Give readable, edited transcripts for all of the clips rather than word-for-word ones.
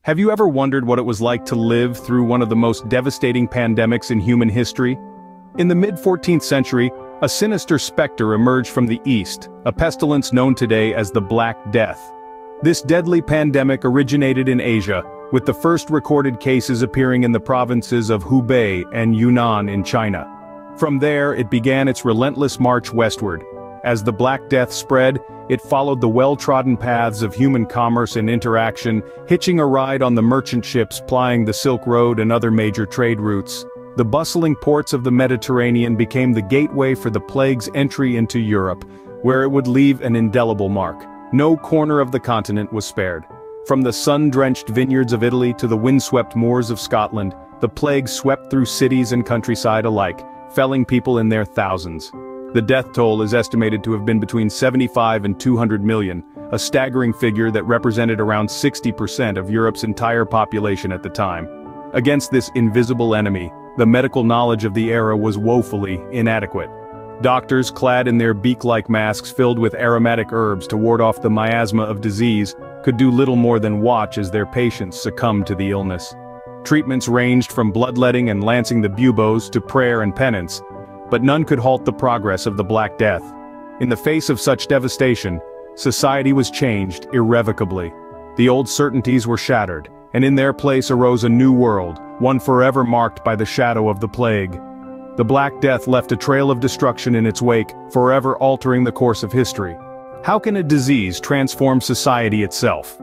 Have you ever wondered what it was like to live through one of the most devastating pandemics in human history? In the mid-14th century, a sinister specter emerged from the east, a pestilence known today as the Black Death. This deadly pandemic originated in Asia, with the first recorded cases appearing in the provinces of Hubei and Yunnan in China. From there, it began its relentless march westward. As the Black Death spread, it followed the well-trodden paths of human commerce and interaction, hitching a ride on the merchant ships plying the Silk Road and other major trade routes. The bustling ports of the Mediterranean became the gateway for the plague's entry into Europe, where it would leave an indelible mark. No corner of the continent was spared. From the sun-drenched vineyards of Italy to the windswept moors of Scotland, the plague swept through cities and countryside alike, felling people in their thousands. The death toll is estimated to have been between 75 and 200 million, a staggering figure that represented around 60% of Europe's entire population at the time. Against this invisible enemy, the medical knowledge of the era was woefully inadequate. Doctors, clad in their beak-like masks filled with aromatic herbs to ward off the miasma of disease, could do little more than watch as their patients succumbed to the illness. Treatments ranged from bloodletting and lancing the buboes to prayer and penance, but none could halt the progress of the Black Death. In the face of such devastation, society was changed irrevocably. The old certainties were shattered, and in their place arose a new world, one forever marked by the shadow of the plague. The Black Death left a trail of destruction in its wake, forever altering the course of history. How can a disease transform society itself?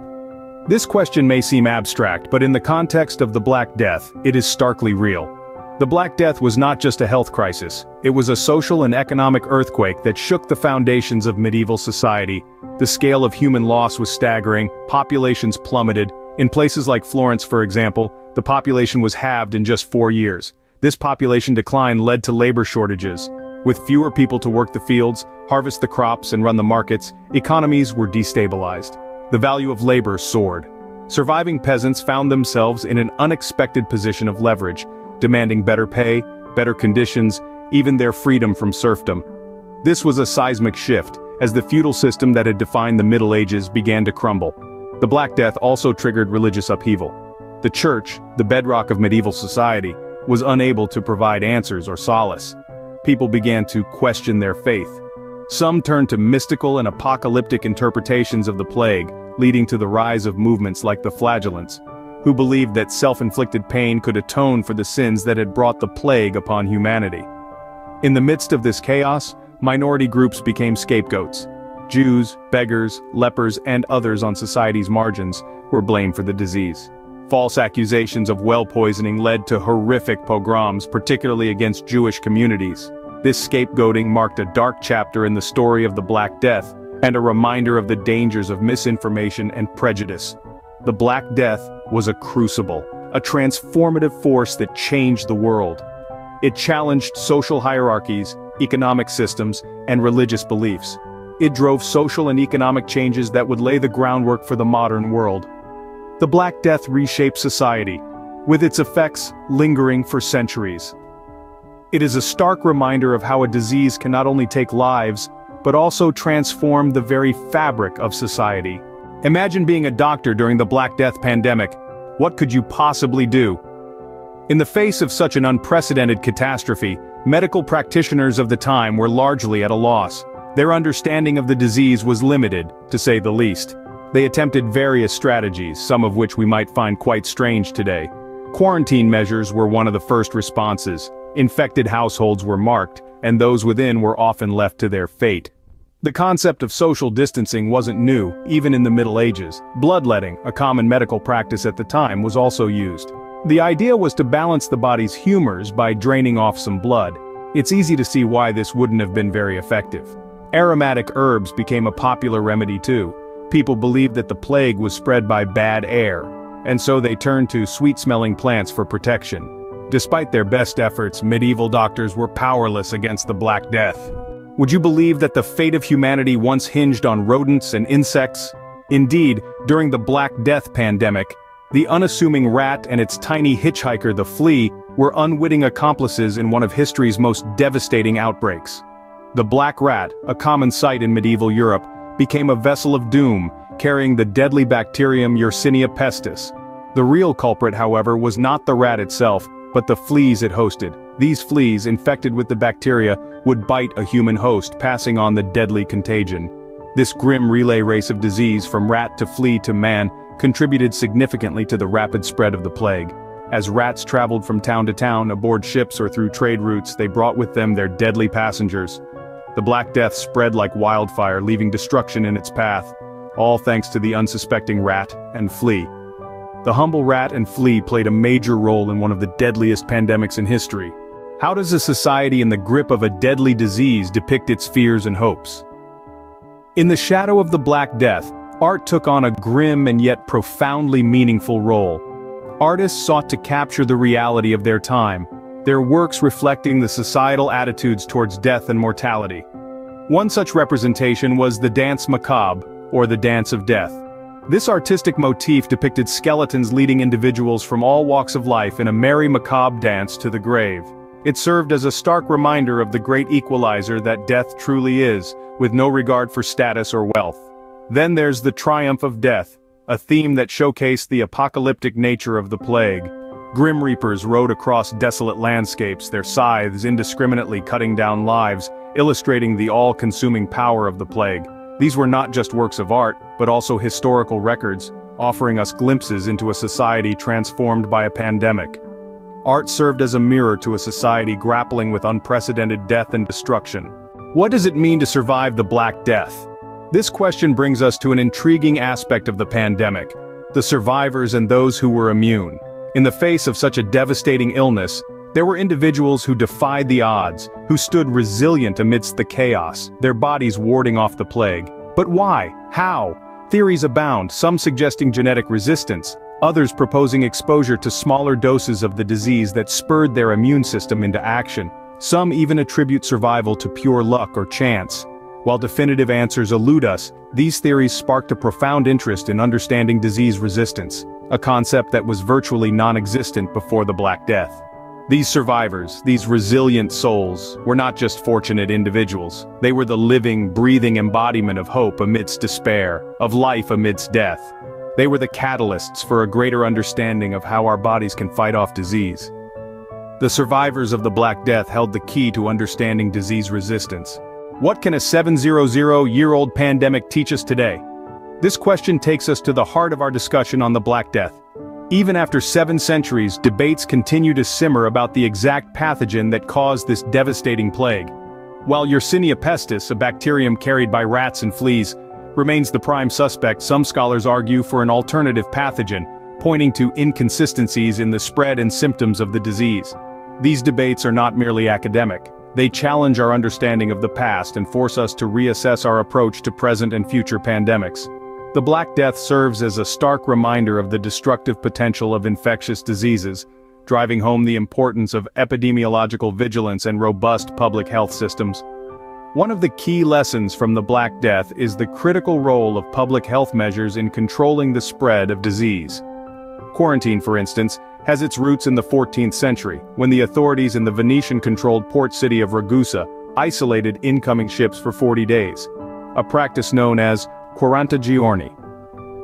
This question may seem abstract, but in the context of the Black Death, it is starkly real. The Black Death was not just a health crisis, it was a social and economic earthquake that shook the foundations of medieval society. The scale of human loss was staggering, populations plummeted. In places like Florence, for example, the population was halved in just 4 years. This population decline led to labor shortages. With fewer people to work the fields, harvest the crops and run the markets, economies were destabilized. The value of labor soared. Surviving peasants found themselves in an unexpected position of leverage, demanding better pay, better conditions, even their freedom from serfdom. This was a seismic shift, as the feudal system that had defined the Middle Ages began to crumble. The Black Death also triggered religious upheaval. The church, the bedrock of medieval society, was unable to provide answers or solace. People began to question their faith. Some turned to mystical and apocalyptic interpretations of the plague, leading to the rise of movements like the Flagellants, who believed that self-inflicted pain could atone for the sins that had brought the plague upon humanity. In the midst of this chaos, minority groups became scapegoats. Jews, beggars, lepers, and others on society's margins were blamed for the disease. False accusations of well poisoning led to horrific pogroms, particularly against Jewish communities. This scapegoating marked a dark chapter in the story of the Black Death, and a reminder of the dangers of misinformation and prejudice. The Black Death was a crucible, a transformative force that changed the world. It challenged social hierarchies, economic systems, and religious beliefs. It drove social and economic changes that would lay the groundwork for the modern world. The Black Death reshaped society, with its effects lingering for centuries. It is a stark reminder of how a disease can not only take lives, but also transform the very fabric of society. Imagine being a doctor during the Black Death pandemic. What could you possibly do? In the face of such an unprecedented catastrophe, medical practitioners of the time were largely at a loss. Their understanding of the disease was limited, to say the least. They attempted various strategies, some of which we might find quite strange today. Quarantine measures were one of the first responses. Infected households were marked, and those within were often left to their fate. The concept of social distancing wasn't new, even in the Middle Ages. Bloodletting, a common medical practice at the time, was also used. The idea was to balance the body's humors by draining off some blood. It's easy to see why this wouldn't have been very effective. Aromatic herbs became a popular remedy too. People believed that the plague was spread by bad air, and so they turned to sweet-smelling plants for protection. Despite their best efforts, medieval doctors were powerless against the Black Death. Would you believe that the fate of humanity once hinged on rodents and insects? Indeed, during the Black Death pandemic, the unassuming rat and its tiny hitchhiker, the flea, were unwitting accomplices in one of history's most devastating outbreaks. The black rat, a common sight in medieval Europe, became a vessel of doom, carrying the deadly bacterium Yersinia pestis. The real culprit, however, was not the rat itself, but the fleas it hosted. These fleas, infected with the bacteria, would bite a human host, passing on the deadly contagion. This grim relay race of disease from rat to flea to man contributed significantly to the rapid spread of the plague. As rats traveled from town to town, aboard ships or through trade routes, they brought with them their deadly passengers. The Black Death spread like wildfire, leaving destruction in its path, all thanks to the unsuspecting rat and flea. The humble rat and flea played a major role in one of the deadliest pandemics in history. How does a society in the grip of a deadly disease depict its fears and hopes? In the shadow of the Black Death, art took on a grim and yet profoundly meaningful role. Artists sought to capture the reality of their time, their works reflecting the societal attitudes towards death and mortality. One such representation was the Danse Macabre, or the Dance of Death. This artistic motif depicted skeletons leading individuals from all walks of life in a merry macabre dance to the grave. It served as a stark reminder of the great equalizer that death truly is, with no regard for status or wealth. Then there's the triumph of death, a theme that showcased the apocalyptic nature of the plague. Grim reapers rode across desolate landscapes, their scythes indiscriminately cutting down lives, illustrating the all-consuming power of the plague. These were not just works of art, but also historical records, offering us glimpses into a society transformed by a pandemic. Art served as a mirror to a society grappling with unprecedented death and destruction. What does it mean to survive the Black Death? This question brings us to an intriguing aspect of the pandemic: the survivors and those who were immune. In the face of such a devastating illness, there were individuals who defied the odds, who stood resilient amidst the chaos, their bodies warding off the plague. But why? How? Theories abound, some suggesting genetic resistance, others proposing exposure to smaller doses of the disease that spurred their immune system into action. Some even attribute survival to pure luck or chance. While definitive answers elude us, these theories sparked a profound interest in understanding disease resistance, a concept that was virtually non-existent before the Black Death. These survivors, these resilient souls, were not just fortunate individuals. They were the living, breathing embodiment of hope amidst despair, of life amidst death. They were the catalysts for a greater understanding of how our bodies can fight off disease. The survivors of the Black Death held the key to understanding disease resistance. What can a 700-year-old pandemic teach us today? This question takes us to the heart of our discussion on the Black Death. Even after 7 centuries, debates continue to simmer about the exact pathogen that caused this devastating plague. While Yersinia pestis, a bacterium carried by rats and fleas, remains the prime suspect, some scholars argue for an alternative pathogen, pointing to inconsistencies in the spread and symptoms of the disease. These debates are not merely academic. They challenge our understanding of the past and force us to reassess our approach to present and future pandemics. The Black Death serves as a stark reminder of the destructive potential of infectious diseases, driving home the importance of epidemiological vigilance and robust public health systems. One of the key lessons from the Black Death is the critical role of public health measures in controlling the spread of disease. Quarantine, for instance, has its roots in the 14th century, when the authorities in the Venetian-controlled port city of Ragusa isolated incoming ships for 40 days, a practice known as Quaranta Giorni.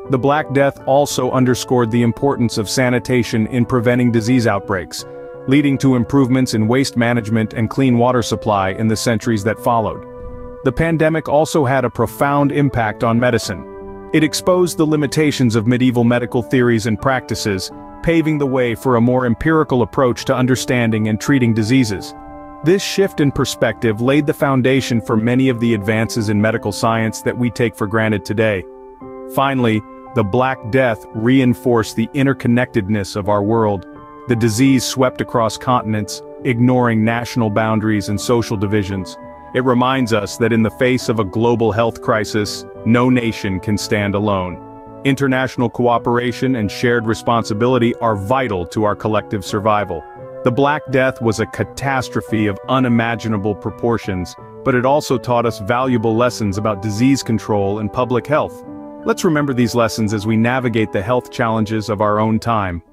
The Black Death also underscored the importance of sanitation in preventing disease outbreaks, leading to improvements in waste management and clean water supply in the centuries that followed. The pandemic also had a profound impact on medicine. It exposed the limitations of medieval medical theories and practices, paving the way for a more empirical approach to understanding and treating diseases. This shift in perspective laid the foundation for many of the advances in medical science that we take for granted today. Finally, the Black Death reinforced the interconnectedness of our world. The disease swept across continents, ignoring national boundaries and social divisions. It reminds us that in the face of a global health crisis, no nation can stand alone. International cooperation and shared responsibility are vital to our collective survival. The Black Death was a catastrophe of unimaginable proportions, but it also taught us valuable lessons about disease control and public health. Let's remember these lessons as we navigate the health challenges of our own time.